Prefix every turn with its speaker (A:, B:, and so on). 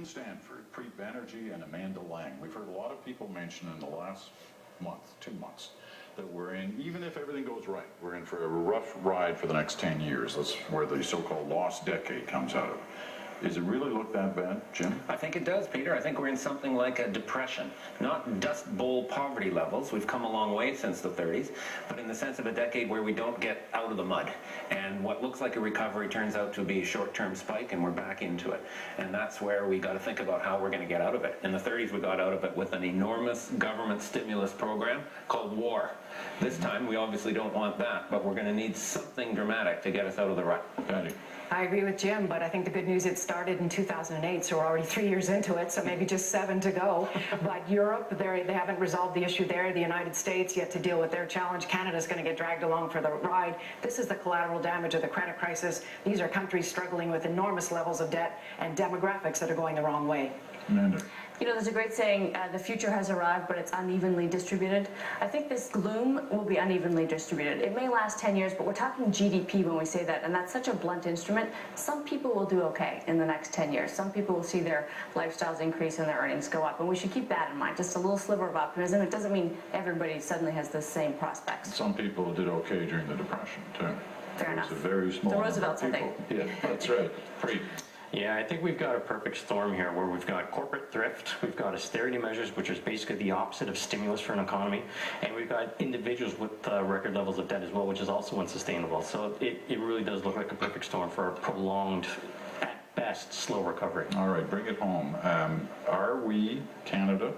A: Stanford, Preet, Banerjeer, and Amanda Lang. We've heard a lot of people mention in the last month, 2 months, that we're in, even if everything goes right, we're in for a rough ride for the next 10 years. That's where the so-called lost decade comes out of. Does it really look that bad, Jim?
B: I think it does, Peter. I think we're in something like a depression. Not Dust Bowl poverty levels. We've come a long way since the 30s, but in the sense of a decade where we don't get out of the mud. And what looks like a recovery turns out to be a short-term spike, and we're back into it. And that's where we got to think about how we're going to get out of it. In the 30s, we got out of it with an enormous government stimulus program called war. This time, we obviously don't want that, but we're going to need something dramatic to get us out of the rut.
A: Patty?
C: I agree with Jim, but I think the good news, it started in 2008, so we're already 3 years into it, so maybe just 7 to go. But Europe, they haven't resolved the issue there. The United States yet to deal with their challenge. Canada's going to get dragged along for the ride. This is the collateral damage of the credit crisis. These are countries struggling with enormous levels of debt and demographics that are going the wrong way.
A: Amanda?
D: You know, there's a great saying, the future has arrived, but it's unevenly distributed. I think this gloom will be unevenly distributed. It may last 10 years, but we're talking GDP when we say that, and that's such a blunt instrument. Some people will do okay in the next 10 years. Some people will see their lifestyles increase and their earnings go up, and we should keep that in mind. Just a little sliver of optimism. It doesn't mean everybody suddenly has the same prospects.
A: Some people did okay during the Depression, too.
D: Fair enough.
A: It's a very small
D: The
A: number
D: Roosevelts,
A: of
D: I
A: people.
D: think.
A: Yeah, that's right. Preet?
E: Yeah, I think we've got a perfect storm here where we've got corporate thrift, we've got austerity measures, which is basically the opposite of stimulus for an economy, and we've got individuals with record levels of debt as well, which is also unsustainable. So it really does look like a perfect storm for a prolonged, at best, slow recovery.
A: All right, bring it home. Are we, Canada,